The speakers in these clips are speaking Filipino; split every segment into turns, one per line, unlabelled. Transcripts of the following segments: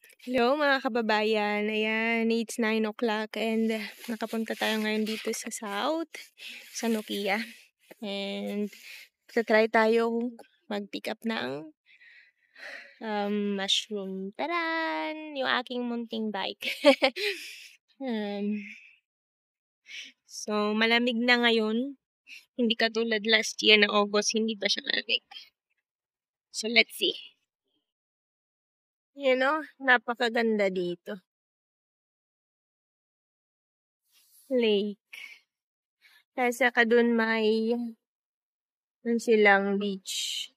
Hello mga kababayan, ayan, it's 9 o'clock and nakapunta tayo ngayon dito sa South, sa Nokia. And try tayong mag-pick up ng mushroom. Taran! Yung aking munting bike. um, so, malamig na ngayon. Hindi katulad last year na August, hindi pa siya malamig. So, let's see. You know, napakaganda dito. Lake. Kasi ka dun may silang beach.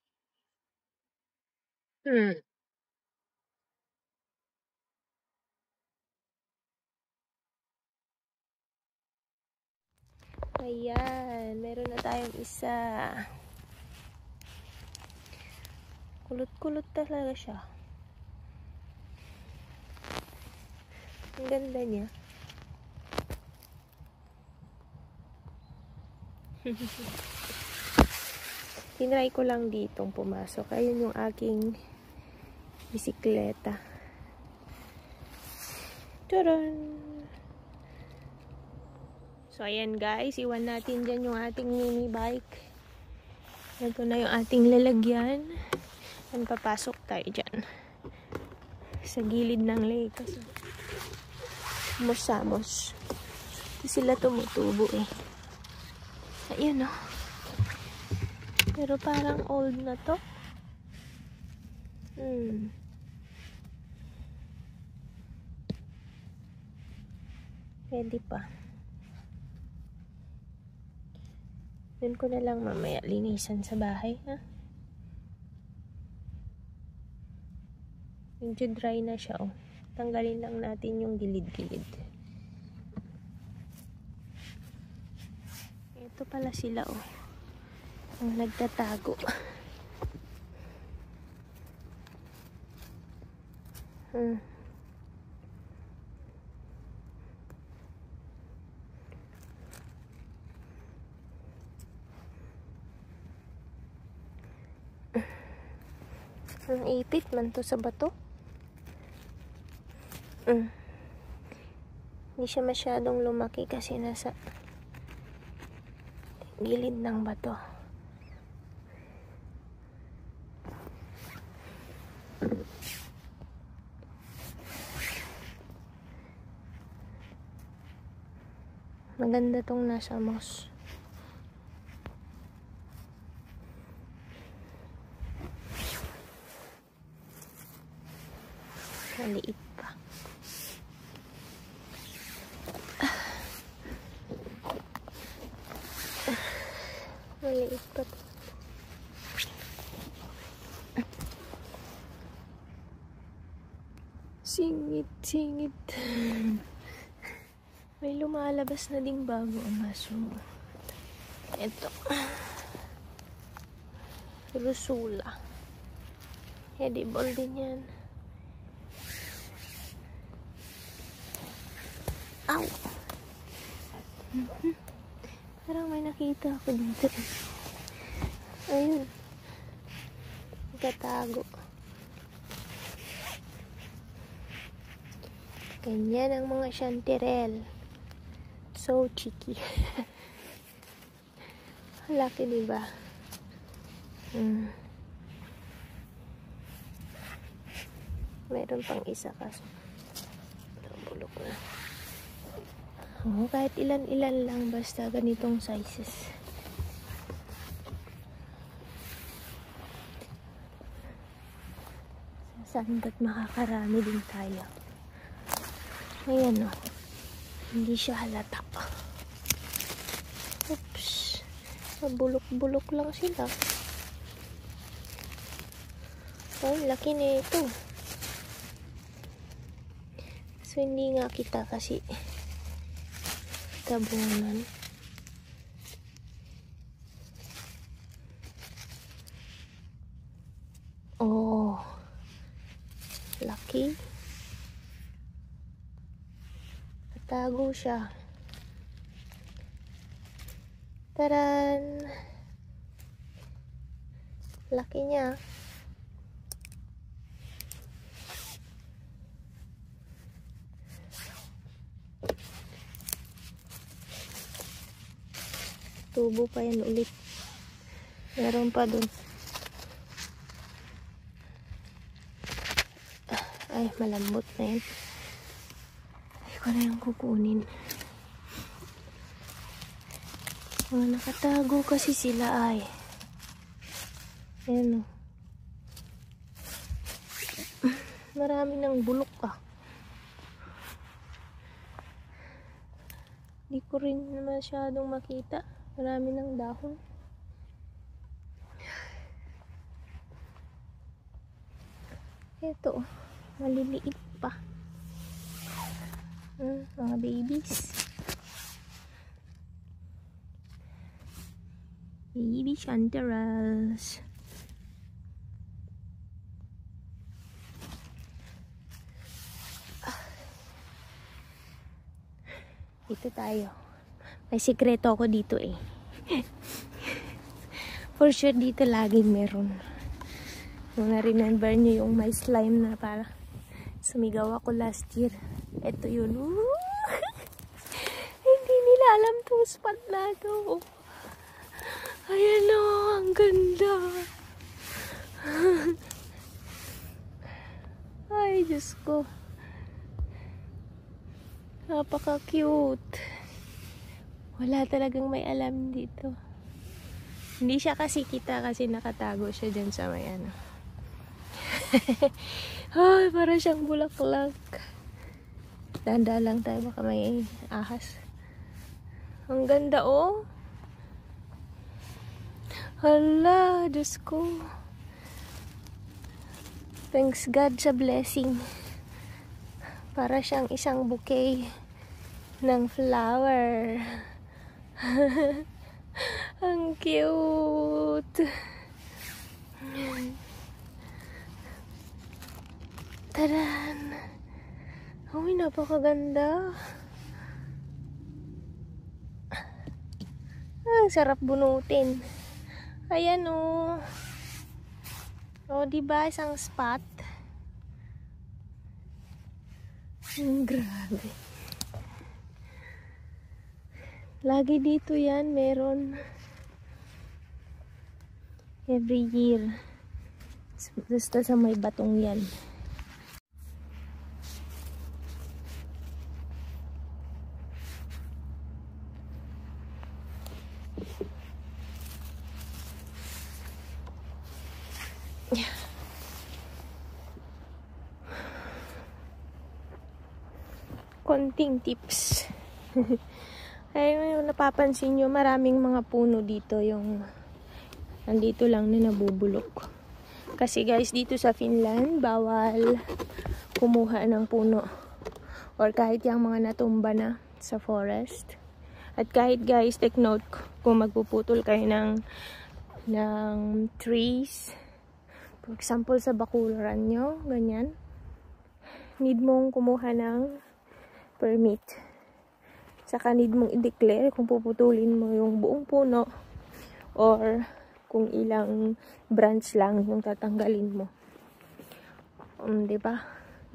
Ayan, meron na tayong isa. Kulot-kulot talaga siya. Ang ganda niya. Tinry ko lang ditong pumasok. Ayun yung aking bisikleta. Taran! So, ayan guys. Iwan natin dyan yung ating mini bike. Ito na yung ating lalagyan. And papasok tayo dyan. Sa gilid ng lake. Kasi samos. Hindi sila tumutubo eh. Ayun o. Pero parang old na to. Pwede pa. Doon ko na lang mamaya linisan sa bahay, ha? Medyo dry na siya, oh. Tanggalin lang natin yung gilid-gilid. Ito pala sila, oh. Ang nagtatago. Ang ipit man to sa bato. Hindi siya masyadong lumaki kasi nasa gilid ng bato. Maganda tong nasa moss. Maliit pa. Maliit pa to. Singit, singit. May lumalabas na ding bago ang mushroom. Ito. Rusula. Edible din yan. Ow! Parang may nakita ako dito. Ayun. Nagkatago. Ganyan ang mga chanterelle. So cheeky. Laki, diba? Meron pang isa kaso bulok na. Kahit ilan-ilan lang basta ganitong sizes. Saan ba't makakarami din tayo? Ayan o. Hindi siya halata. Oops. Bulok-bulok lang sila. Ay, laki na ito. So, hindi nga kita kasi tabunan. Oh. Laki. Tago siya. Taran! Laki niya. Tubo pa yan ulit. Meron pa dun. Ay, malambot na yan. Ay ko na yung kukunin. Nakatago kasi sila ay. Ayan o. Marami ng bulok ah. Di ko rin masyadong makita. Marami ng dahon. Ito, maliliit pa. Mga babies. Baby chanterelles. Dito tayo. May sikreto ako dito eh. For sure dito laging meron. Kung na-remember nyo yung may slime na para sumigaw ako last year. Ito yun. Hindi nila alam tong spot na to. Ayan o, ang ganda. Ay, Diyos ko. Napaka-cute. Wala talagang may alam dito. Hindi siya kasi kita kasi nakatago siya dyan sa may ano. Ay, para siyang bulaklak. Danda lang tayo, baka may ahas. Ang ganda oh. Hala, Diyos ko. Thanks God sa blessing. Para siyang isang bouquet ng flower. Ang cute. Taran. Uy, napakaganda. Ang sarap bunutin. Ayan o. O, diba? Isang spot. Grabe. Lagi dito yan. Meron. Every year. Basta sa may batong yan. Konting tips. Ay, napapansin nyo, maraming mga puno dito yung nandito lang na nabubulok. Kasi guys, dito sa Finland, bawal kumuha ng puno. Or kahit yung mga natumba na sa forest. At kahit guys, take note, kung magpuputol kayo ng trees, for example, sa bakuran nyo, ganyan, need mong kumuha ng permit. Saka need mong i-declare kung puputulin mo yung buong puno or kung ilang branch lang yung tatanggalin mo. Diba?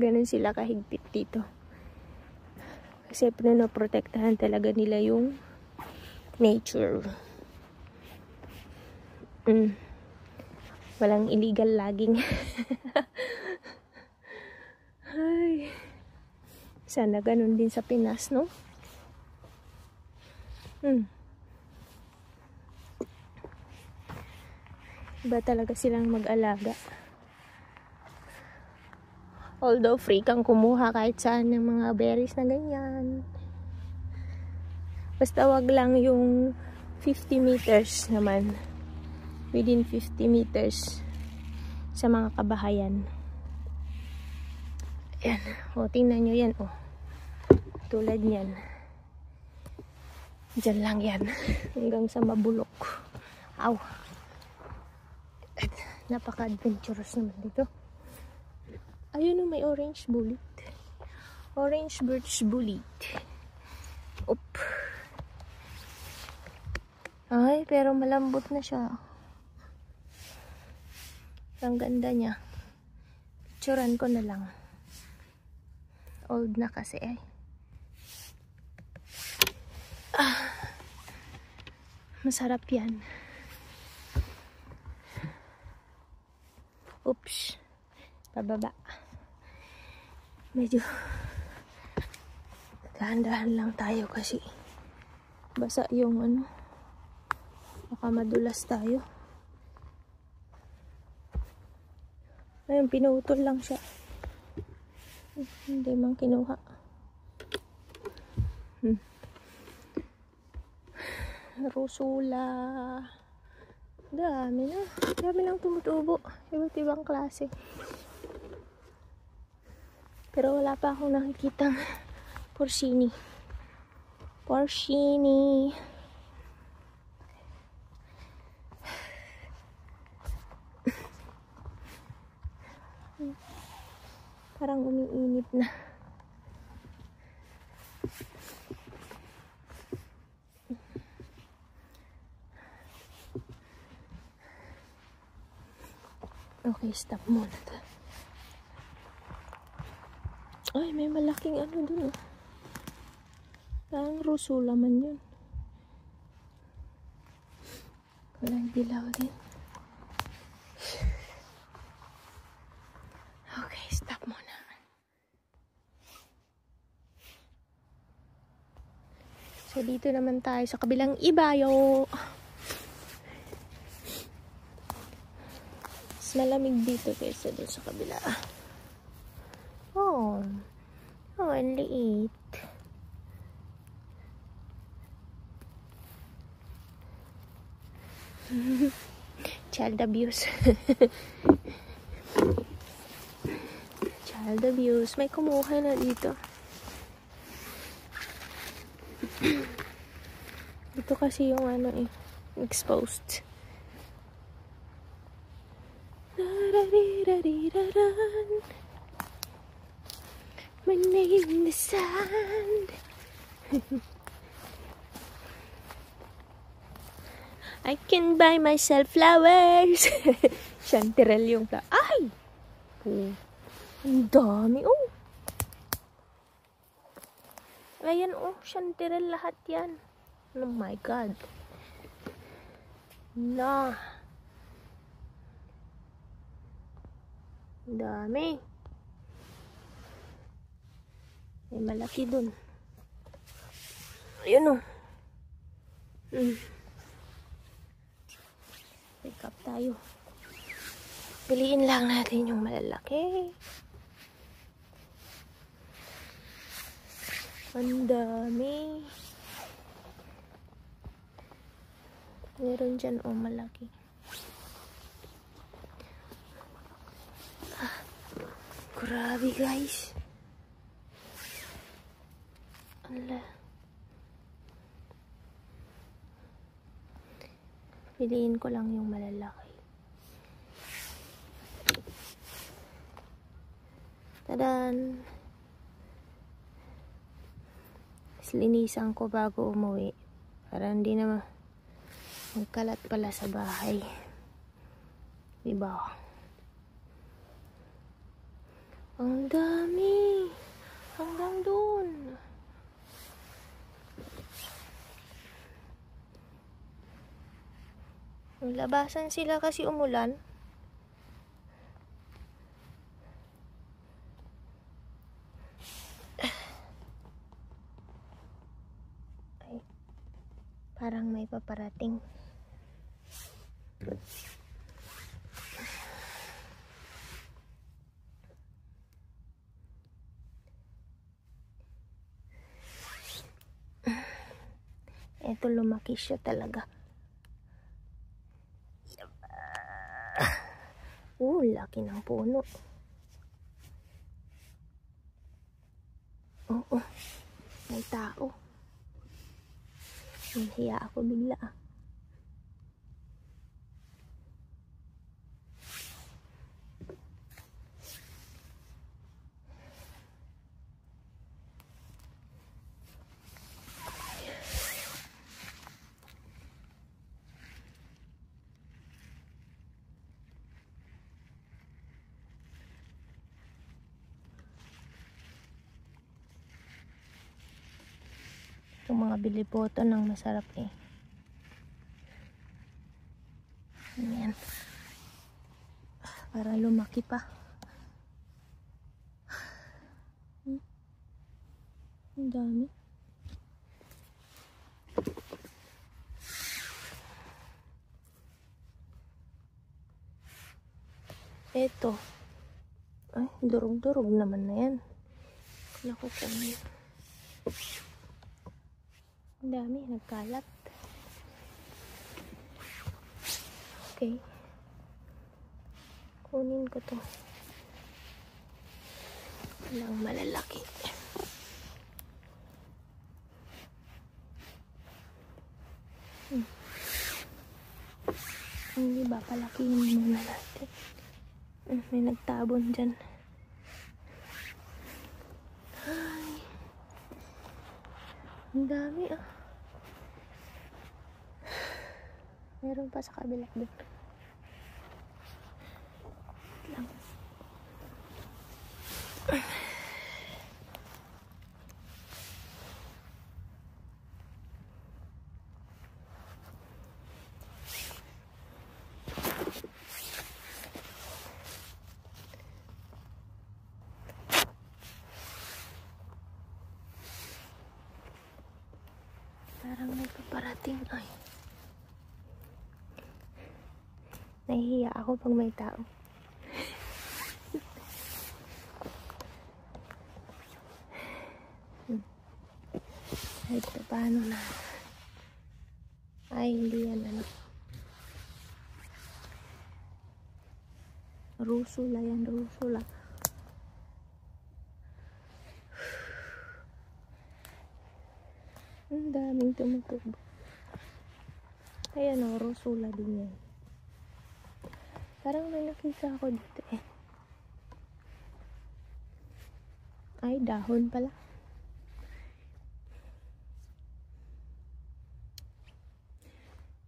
Ganun sila kahigpit dito. Kasi pinaprotektahan talaga nila yung nature. Walang illegal logging. Ay. Sana ganun din sa Pinas, no? Iba talaga silang mag-alaga. Although free kang kumuha kahit saan ng mga berries na ganyan. Basta wag lang yung 50 meters naman. Within 50 meters sa mga kabahayan. Ayan. O, tingnan nyo yan. O. Tulad yan. Diyan lang yan. Hanggang sa mabulok. Aw. Napaka-adventurous naman dito. Ayun o, may orange bullet. Orange birch bullet. Op. Ay, pero malambot na siya. Ang ganda niya. Picturean ko na lang. Old na kasi eh. Masarap yan. Oops. Pababa. Medyo dahan-dahan lang tayo kasi basa yung ano. Baka madulas tayo. Ayun, pinutol lang siya. Hindi man kinuha. Rusula. Dami na. Dami lang tumutubo. Iba't ibang klase. Pero wala pa akong nakikitang porcini. Porcini. Parang umiinit na. Okay, stop muna to. Ay, may malaking ano dun, oh. Parang rusula man yun. Walang dilaw din. Okay, stop muna. So, dito naman tayo sa kabilang ibayo. Mas malamig dito kaysa doon sa kabila. Oh, ang liit. Child abuse. Child abuse. May kumuha na dito. Ito kasi yung ano eh, exposed. My name in the sand. I can buy myself flowers. Chanterelle yung flower. Ay! Oh, ang dami. Oh. Ayan, oh. Chanterelle lahat yan. Oh my God. Na. Dami. May malaki dun. Ayun, oh. Pick up tayo. Piliin lang natin yung malalaki. Ang dami. Meron dyan, oh, malaki. Ah, grabe, guys. Ala. Piliin ko lang yung malalaki. Tadan! Linisan ko bago umuwi. Para hindi na magkalat pala sa bahay. Diba? Ang dami! Hanggang dun! Labasan sila kasi umulan. Ay, parang may paparating. Ito, lumaki siya talaga. Laki ng puno. Oo, may tao. Nahiya ako bigla. Yung mga biliboto ng masarap eh. lumaki pa. Ang dami. Eto. Ay, durog-durog naman na yan. Naku, kunin. Ang dami, nagkalat. Okay. Kunin ko to. Walang malalaki. Hindi ba, palakihin muna natin. May nagtabon dyan. Ay. Ang dami ah. Meron pa sa kabila doon. Lang. Parang may paparating ay. Nahihiya ako pag may tao. Kahit pa paano na. Ay, hindi yan ano. Rusula yan, rusula. Ang daming tumutubo. Ayan o, rusula din yan. Parang may nakita ako dito eh. Ay, dahon pala.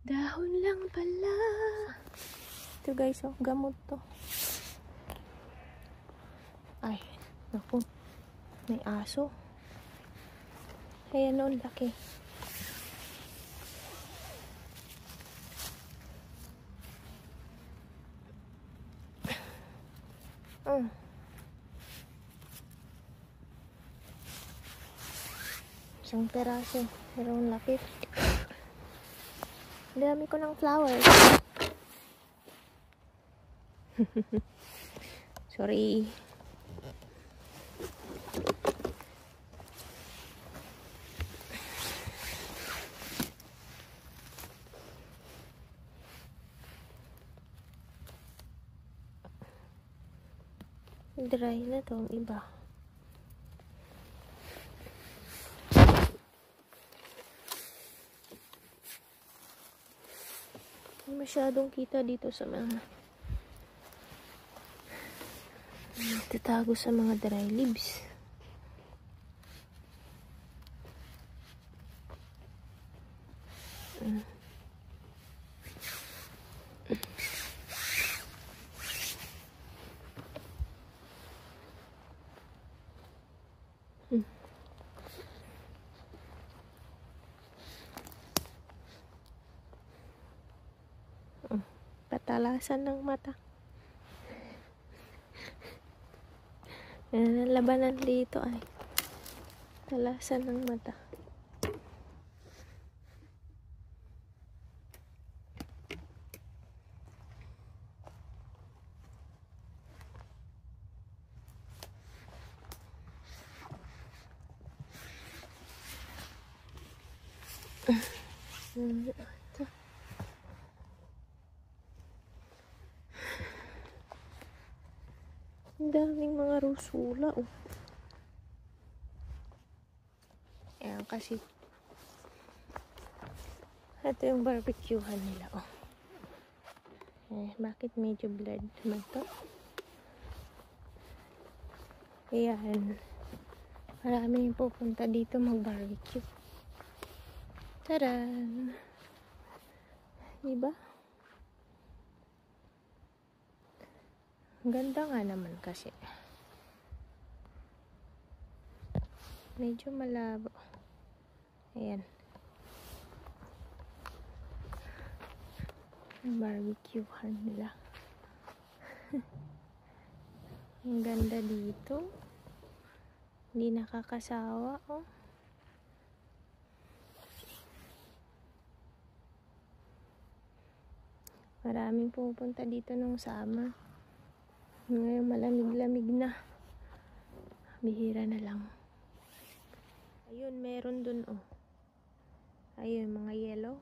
Dahon lang pala. Ito guys, oh, gamot to. Ay, naku. May aso. Ayan o, laki. Isang peraso. Pero ang laki. Dami ko ng flowers. Sorry. Dry na to ang iba. Hindi masyadong kita dito sa mga tatago sa mga dry leaves. Patalasan ng mata. Labanan dito ay patalasan ng mata. Ang daming mga rusula, oh. Ayan, kasi ito yung barbecuehan nila, oh. Bakit medyo blurred naman to? Ayan. Maraming pupunta dito mag-barbecue. Taran! Diba? Ganda nga naman kasi. Medyo malabo. Ayan. Ang barbecuehan nila. Ang ganda dito. Hindi nakakasawa, oh. Maraming pupunta dito nung summer. Ngayon malamig-lamig na. Bihira na lang. Ayun, meron dun, oh. Ayun, mga yellow.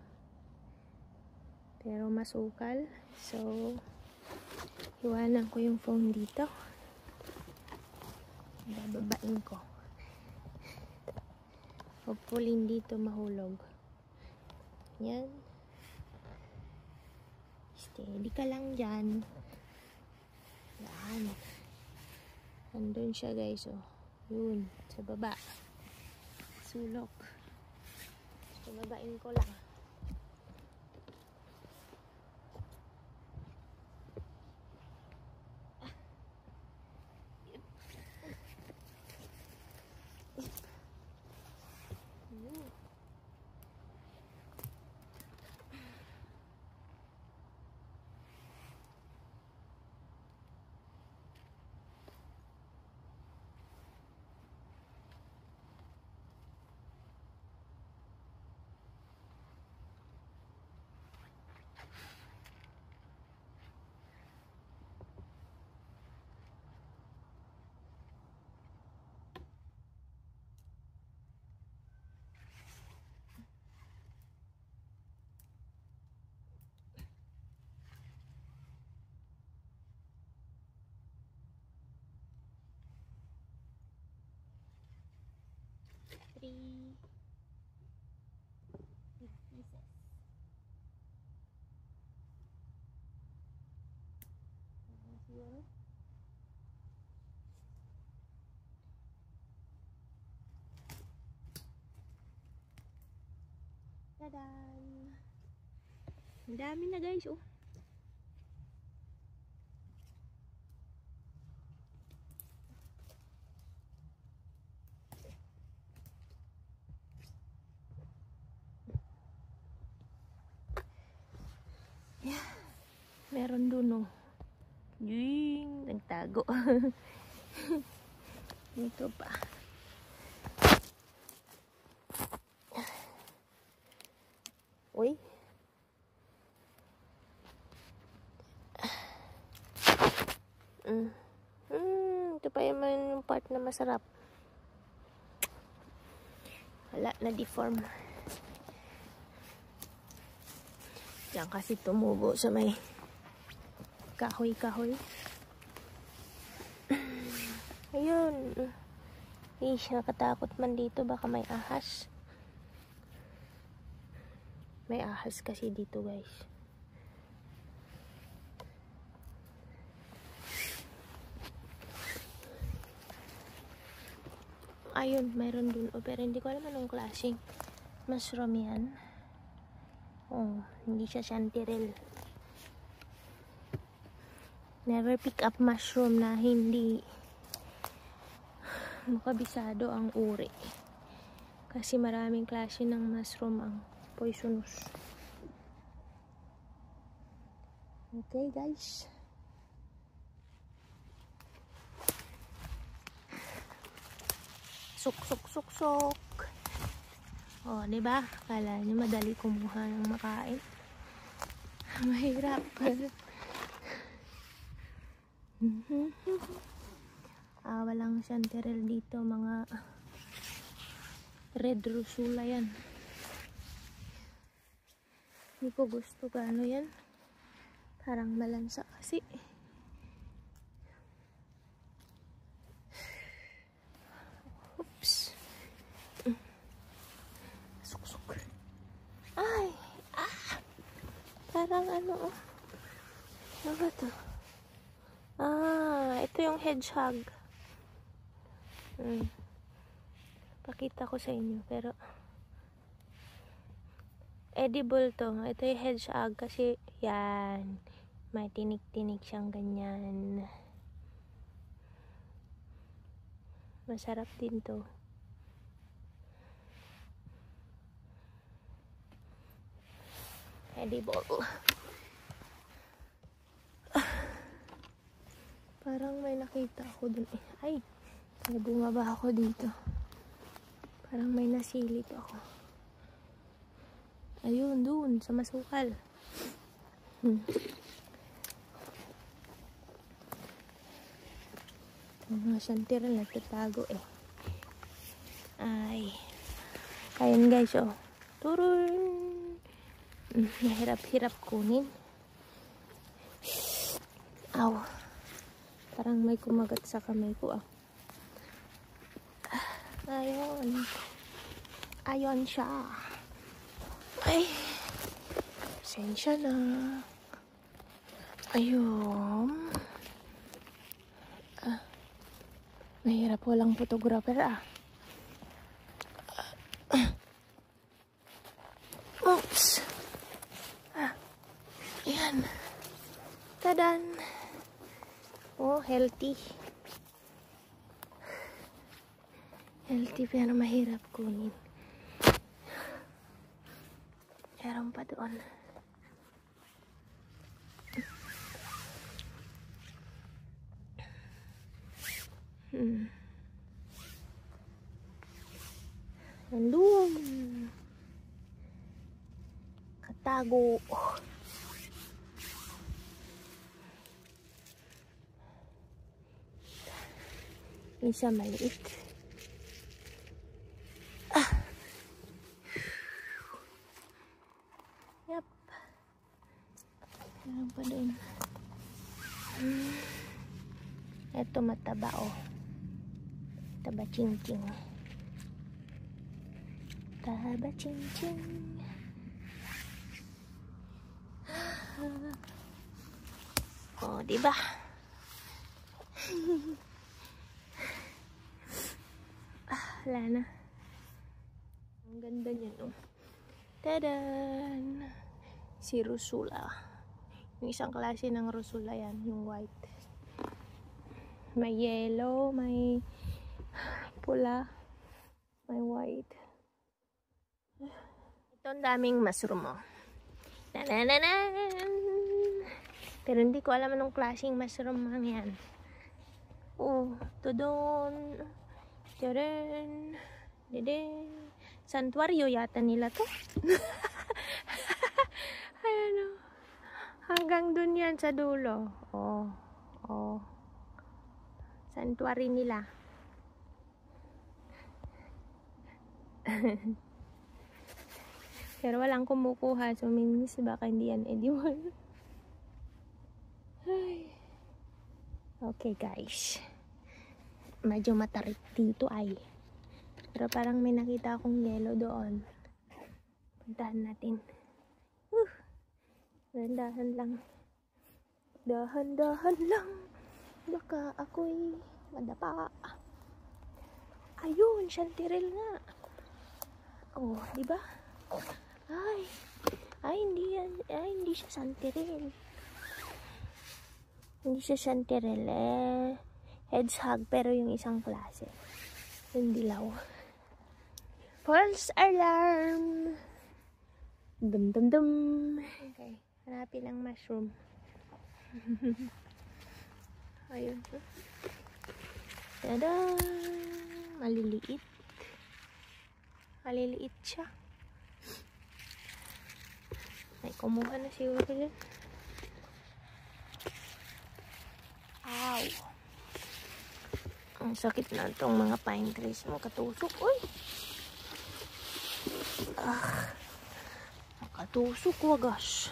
Pero masukal. So, iwanan ko yung phone dito. Bababain ko. Hopefully hindi ito mahulog. Yan. Steady ka lang dyan. Yan. Andun siya guys, oh. Yun, sa baba. Sulok. So, babain ko lang. Three big pieces. Siguro. Tadan! Ang dami na guys, oh. Yeah. Meron dun, oh. Ying, nagtago. Dito pa. Uy. Ito pa yung part na masarap. Wala, na-deform. Diyan kasi tumubo sa may kahoy-kahoy. Ayun. Nakatakot man dito. Baka may ahas. May ahas kasi dito guys. Ayun, mayroon dun. Oh, pero hindi ko alam anong klaseng mushroom yan. Oh, hindi siya chanterelle. Never pick up mushroom na hindi makabisado ang uri. Kasi maraming klase ng mushroom ang poisonous. Okay guys. Sok. Oh, di ba? Kala niyo madali kumuha ng makain. Mahirap. Walang chanterelle dito, mga red rusula yan. Hindi ko gusto gaano yan. Parang malansa kasi. Oops. Suk. Ay! Parang ano, oh. Ano ba to? Ito yung hedgehog. Pakita ko sa inyo, pero edible to. Ito yung hedgehog kasi yan. May tinik-tinik siyang ganyan. Masarap din to. Edible. Parang may nakita ako dun eh. Ay, may bumaba ako dito. Parang may nasilip ako. Ayun, dun, sa masukal. Yung mga shantiral nagtatago eh. Ay. Ayan guys, oh. Turun. Nahirap-hirap kunin. Aw. Parang may kumagat sa kamay ko ah. Ayun. Ayun siya. Ay. Pasensya na. Ayun. Mahirap walang photographer ah. Oops. Ayan. Tadan. Oh, healthy. Healthy pero mahirap kunin. Meron pa doon. Nandun. Katago. Isa maliit. Yep. Meron pa doon. Ito mataba oh. Taba ching-ching. Taba ching-ching. Oh, diba? Wala na. Ang ganda niya, no? Tadan! Si Rusula. Yung isang klase ng Rusula yan, yung white. May yellow, may pula, may white. Ito ang daming mushroom, oh. Nanananan! Pero hindi ko alam anong klaseng mushroom ang yan. Oh, ito doon. Tadaan. Dede. Santuario yata nila to. Ayan o. Hanggang dun yan sa dulo. Oh. Oh. Santuario nila. Pero walang kumukuha. So, minis baka hindi yan edible. Okay guys. Medyo matarik dito ay. Pero parang may nakita akong yellow doon. Puntahan natin. Dahan-dahan lang. Dahan-dahan lang. Baka ako'y madapa. Ayun, chanterelle nga. Oh, di ba? Ay, hindi yan. Ay, hindi siya chanterelle. Hindi siya chanterelle. Hedgehog, pero yung isang klase. Yung dilaw. False alarm! Dum dum dum. Okay, hanapin ang mushroom. Ayun. Tada! Maliliit. Maliliit siya. Ay, kumuha na siguro yan. Ow! Ang sakit na itong mga pine trees mo. Katusok. Uy! Katusok. Wagas.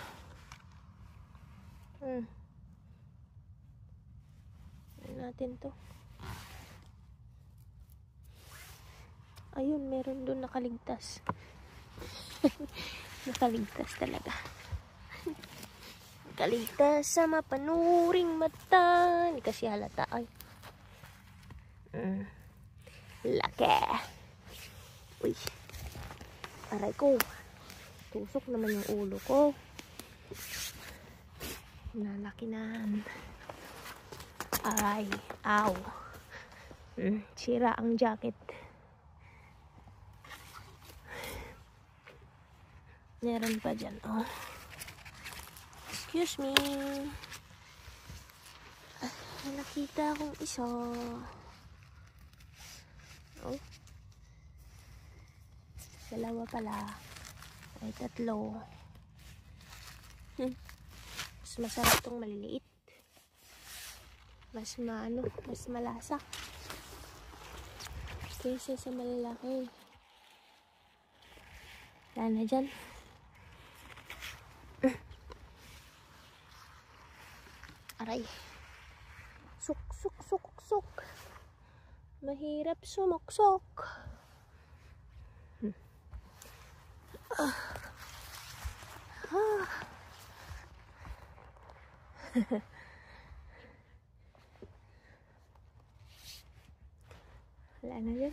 Ayan natin to. Ayun, meron doon nakaligtas. Nakaligtas talaga. Nakaligtas sa mapanuring mata. Hindi kasi halata. Ay. Laki. Uy. Aray ko. Tusok naman yung ulo ko. Nalaki na. Ay. Ow. Sira ang jacket. Meron pa dyan. Oh. Excuse me. May nakita akong isa. Oh. Dalawa pala. Ay, tatlo. Mas masarap tong maliliit. Mas malasa. Kaysa sa malalaki. Wala na dyan. Aray. Suk, suk, suk, suk. Mahirap sumuksok. Wala na dyan.